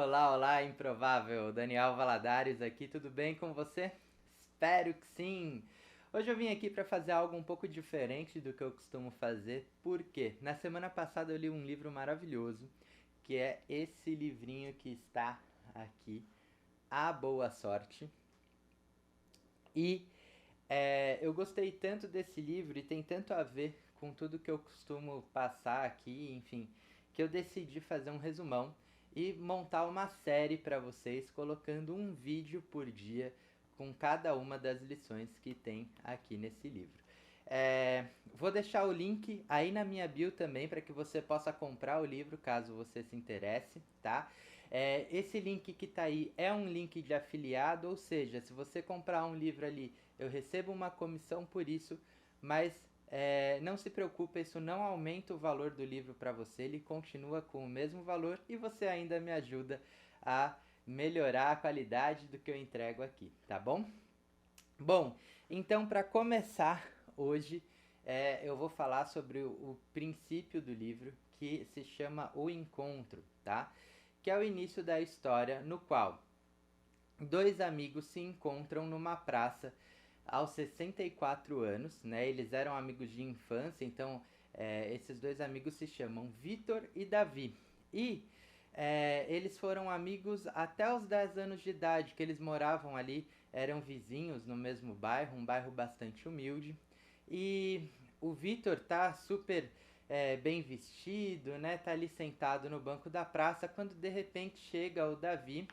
Olá, olá, improvável. Daniel Valadares aqui, tudo bem com você? Espero que sim. Hoje eu vim aqui para fazer algo um pouco diferente do que eu costumo fazer, porque na semana passada eu li um livro maravilhoso, que é esse livrinho que está aqui, A Boa Sorte. E eu gostei tanto desse livro e tem tanto a ver com tudo que eu costumo passar aqui, enfim, que eu decidi fazer um resumão e montar uma série para vocês, colocando um vídeo por dia com cada uma das lições que tem aqui nesse livro. Vou deixar o link aí na minha bio também para que você possa comprar o livro caso você se interesse, tá? Esse link que tá aí é um link de afiliado, ou seja, se você comprar um livro ali, eu recebo uma comissão por isso, mas não se preocupe, isso não aumenta o valor do livro para você, ele continua com o mesmo valor e você ainda me ajuda a melhorar a qualidade do que eu entrego aqui, tá bom? Bom, então para começar hoje, eu vou falar sobre o princípio do livro que se chama O Encontro, tá? Que é o início da história no qual dois amigos se encontram numa praça aos 64 anos, né? Eles eram amigos de infância, então esses dois amigos se chamam Vitor e Davi. E eles foram amigos até os 10 anos de idade, que eles moravam ali, eram vizinhos no mesmo bairro, um bairro bastante humilde. E o Vitor tá super bem vestido, né? Tá ali sentado no banco da praça, quando de repente chega o Davi,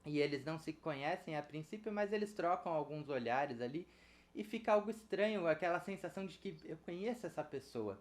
e eles não se conhecem a princípio, mas eles trocam alguns olhares ali e fica algo estranho, aquela sensação de que eu conheço essa pessoa.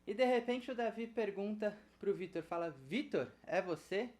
E de repente o Davi pergunta pro Vitor, fala: "Vitor, é você?"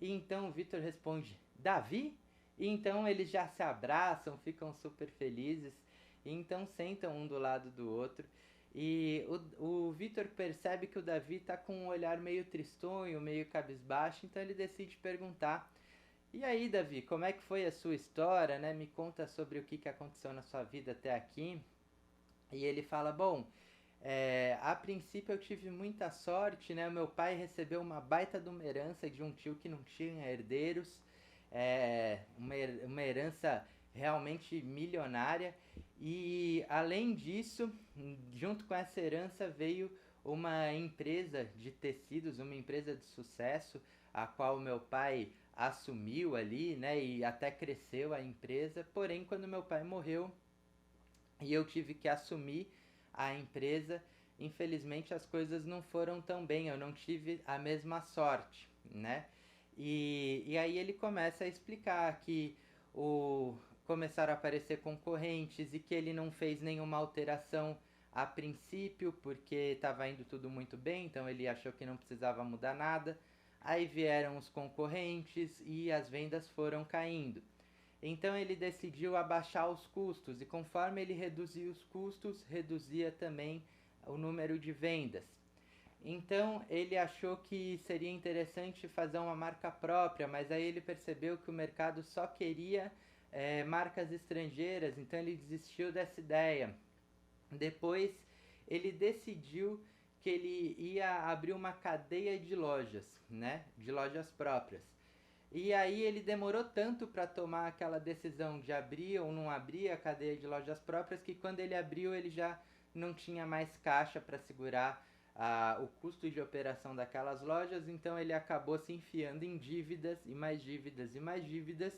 E então o Vitor responde: "Davi?" E então eles já se abraçam, ficam super felizes, e então sentam um do lado do outro. E o Vitor percebe que o Davi tá com um olhar meio tristonho, meio cabisbaixo, então ele decide perguntar: "E aí, Davi, como é que foi a sua história, né? Me conta sobre o que aconteceu na sua vida até aqui." E ele fala: "Bom, a princípio eu tive muita sorte, né? O meu pai recebeu uma baita de uma herança de um tio que não tinha herdeiros, uma herança realmente milionária. E além disso, junto com essa herança veio uma empresa de tecidos, uma empresa de sucesso, a qual meu pai assumiu ali, né? E até cresceu a empresa. Porém, quando meu pai morreu e eu tive que assumir a empresa, infelizmente as coisas não foram tão bem, eu não tive a mesma sorte, né? E aí ele começa a explicar que começaram a aparecer concorrentes e que ele não fez nenhuma alteração a princípio porque estava indo tudo muito bem, então ele achou que não precisava mudar nada. Aí vieram os concorrentes e as vendas foram caindo. Então ele decidiu abaixar os custos e conforme ele reduzia os custos, reduzia também o número de vendas. Então ele achou que seria interessante fazer uma marca própria, mas aí ele percebeu que o mercado só queria marcas estrangeiras, então ele desistiu dessa ideia. Depois ele decidiu que ele ia abrir uma cadeia de lojas, né? De lojas próprias. E aí ele demorou tanto para tomar aquela decisão de abrir ou não abrir a cadeia de lojas próprias que quando ele abriu ele já não tinha mais caixa para segurar o custo de operação daquelas lojas, então ele acabou se enfiando em dívidas e mais dívidas e mais dívidas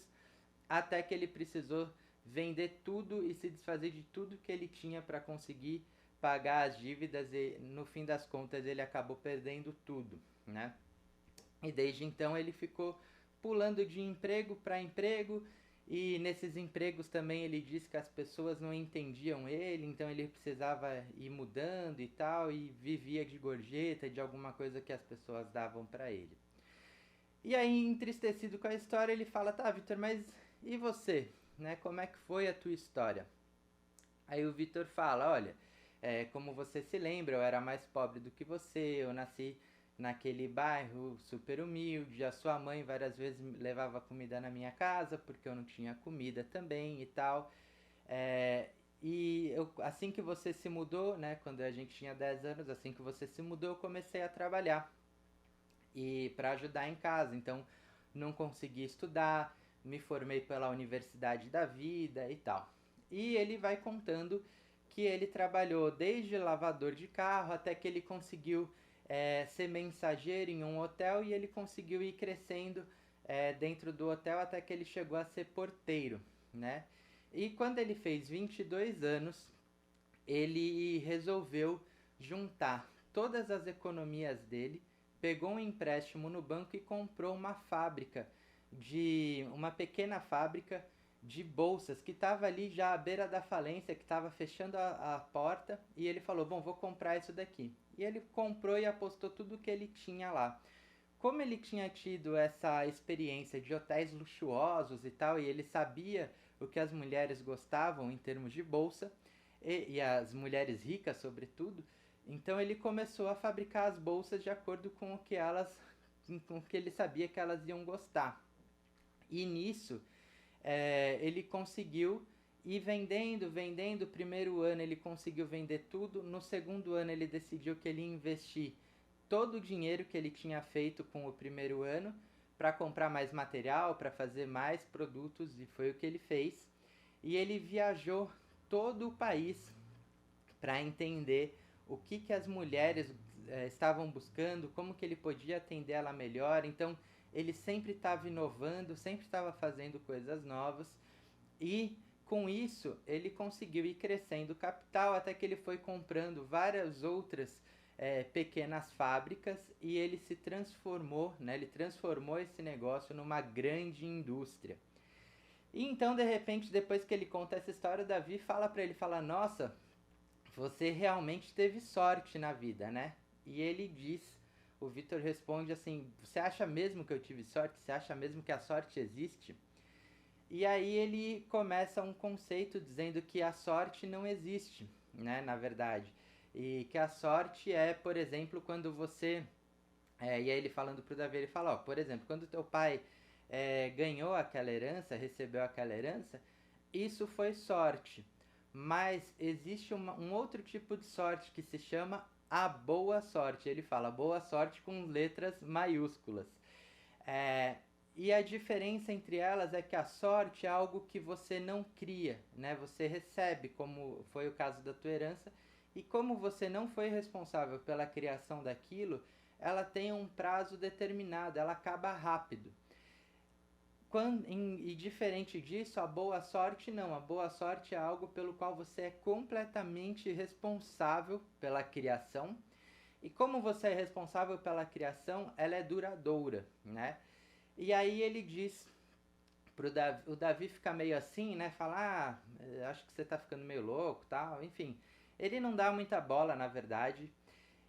até que ele precisou vender tudo e se desfazer de tudo que ele tinha para conseguir pagar as dívidas e no fim das contas ele acabou perdendo tudo, né? E desde então ele ficou pulando de emprego para emprego e nesses empregos também ele disse que as pessoas não entendiam ele, então ele precisava ir mudando e tal e vivia de gorjeta, de alguma coisa que as pessoas davam para ele. E aí, entristecido com a história, ele fala: "Tá, Vitor, mas e você? Né? Como é que foi a tua história?" Aí o Vitor fala: "Olha, como você se lembra, eu era mais pobre do que você, eu nasci naquele bairro super humilde, a sua mãe várias vezes levava comida na minha casa porque eu não tinha comida também e tal. Assim que você se mudou, né, quando a gente tinha 10 anos, assim que você se mudou, eu comecei a trabalhar e para ajudar em casa. Então, não consegui estudar, me formei pela Universidade da Vida e tal. E ele vai contando que ele trabalhou desde lavador de carro até que ele conseguiu ser mensageiro em um hotel e ele conseguiu ir crescendo dentro do hotel até que ele chegou a ser porteiro, né? E quando ele fez 22 anos, ele resolveu juntar todas as economias dele, pegou um empréstimo no banco e comprou uma pequena fábrica de bolsas que estava ali já à beira da falência, que estava fechando a porta, e ele falou, bom, vou comprar isso daqui. E ele comprou e apostou tudo que ele tinha lá. Como ele tinha tido essa experiência de hotéis luxuosos e tal, e ele sabia o que as mulheres gostavam em termos de bolsa, e as mulheres ricas sobretudo, então ele começou a fabricar as bolsas de acordo com com o que ele sabia que elas iam gostar. E nisso ele conseguiu ir vendendo. O primeiro ano ele conseguiu vender tudo. No segundo ano ele decidiu que ele ia investir todo o dinheiro que ele tinha feito com o primeiro ano para comprar mais material, para fazer mais produtos, e foi o que ele fez. E ele viajou todo o país para entender o que as mulheres estavam buscando, como que ele podia atender ela melhor. Então ele sempre estava inovando, sempre estava fazendo coisas novas, e com isso ele conseguiu ir crescendo o capital até que ele foi comprando várias outras pequenas fábricas e ele se transformou, né? Ele transformou esse negócio numa grande indústria. E então, de repente, depois que ele conta essa história, o Davi fala para ele, fala, nossa, você realmente teve sorte na vida, né? E ele diz, o Vitor responde assim, você acha mesmo que eu tive sorte? Você acha mesmo que a sorte existe? E aí ele começa um conceito dizendo que a sorte não existe, né, na verdade. E que a sorte é, por exemplo, quando você... e aí ele falando pro Davi, ele fala, ó, por exemplo, quando teu pai ganhou aquela herança, recebeu aquela herança, isso foi sorte. Mas existe um outro tipo de sorte que se chama a boa sorte. Ele fala boa sorte com letras maiúsculas. É, e a diferença entre elas é que a sorte é algo que você não cria, né? Você recebe, como foi o caso da tua herança, e como você não foi responsável pela criação daquilo, ela tem um prazo determinado, ela acaba rápido. E diferente disso, a boa sorte não. A boa sorte é algo pelo qual você é completamente responsável pela criação. E como você é responsável pela criação, ela é duradoura, né? E aí ele diz pro Davi, o Davi fica meio assim, né? Fala, acho que você tá ficando meio louco, tal, enfim. Ele não dá muita bola, na verdade.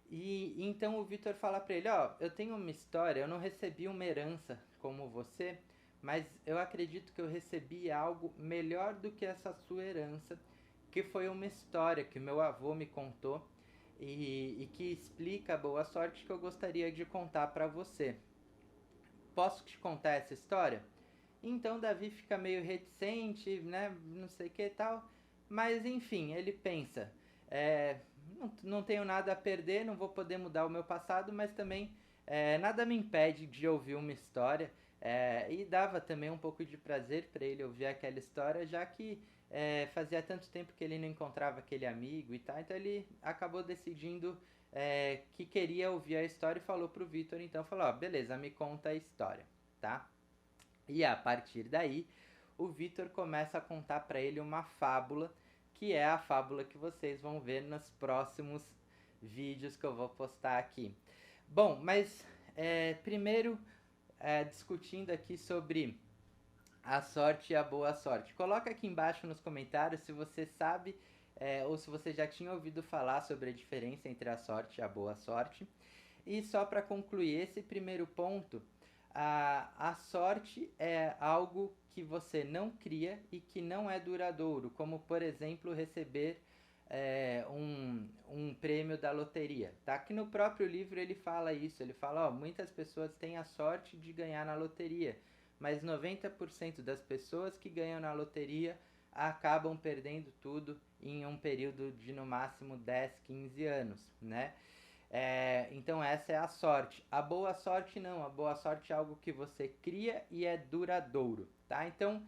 E então o Vitor fala pra ele, ó, eu tenho uma história, eu não recebi uma herança como você, mas eu acredito que eu recebi algo melhor do que essa sua herança, que foi uma história que meu avô me contou e que explica a boa sorte que eu gostaria de contar pra você. Posso te contar essa história? Então Davi fica meio reticente, né? Não sei o que e tal. Mas enfim, ele pensa: não tenho nada a perder, não vou poder mudar o meu passado, mas também nada me impede de ouvir uma história. E dava também um pouco de prazer para ele ouvir aquela história, já que fazia tanto tempo que ele não encontrava aquele amigo e tal. Então ele acabou decidindo que queria ouvir a história e falou pro Vitor, então falou, ó, beleza, me conta a história, tá? E a partir daí, o Vitor começa a contar para ele uma fábula, que é a fábula que vocês vão ver nos próximos vídeos que eu vou postar aqui. Bom, mas primeiro discutindo aqui sobre a sorte e a boa sorte. Coloca aqui embaixo nos comentários se você sabe ou se você já tinha ouvido falar sobre a diferença entre a sorte e a boa sorte. E só para concluir esse primeiro ponto, a sorte é algo que você não cria e que não é duradouro, como por exemplo receber um prêmio da loteria. Tá? Aqui no próprio livro ele fala isso, ele fala, ó, muitas pessoas têm a sorte de ganhar na loteria, mas 90% das pessoas que ganham na loteria acabam perdendo tudo em um período de no máximo 10, 15 anos, né? Então essa é a sorte. A boa sorte não, a boa sorte é algo que você cria e é duradouro, tá? Então,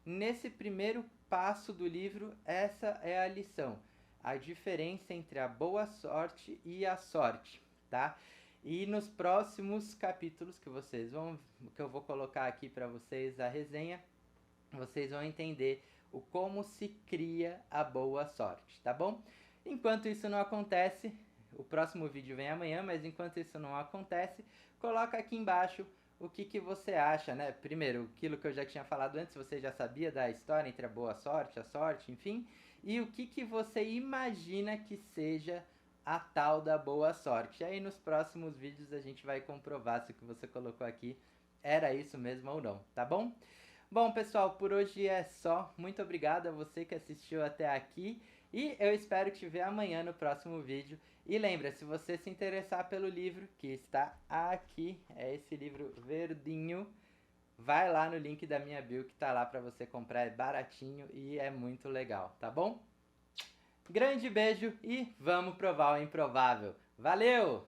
nesse primeiro passo do livro, essa é a lição. A diferença entre a boa sorte e a sorte, tá? E nos próximos capítulos que eu vou colocar aqui para vocês a resenha, vocês vão entender o como se cria a boa sorte, tá bom? Enquanto isso não acontece, o próximo vídeo vem amanhã, mas enquanto isso não acontece, coloca aqui embaixo o que você acha, né? Primeiro, aquilo que eu já tinha falado antes, você já sabia da história entre a boa sorte, a sorte, enfim, e o que você imagina que seja a tal da boa sorte. E aí nos próximos vídeos a gente vai comprovar se o que você colocou aqui era isso mesmo ou não, tá bom? Bom, pessoal, por hoje é só. Muito obrigado a você que assistiu até aqui e eu espero te ver amanhã no próximo vídeo. E lembra, se você se interessar pelo livro que está aqui, é esse livro verdinho, vai lá no link da minha bio que tá lá para você comprar, é baratinho e é muito legal, tá bom? Grande beijo e vamos provar o improvável. Valeu!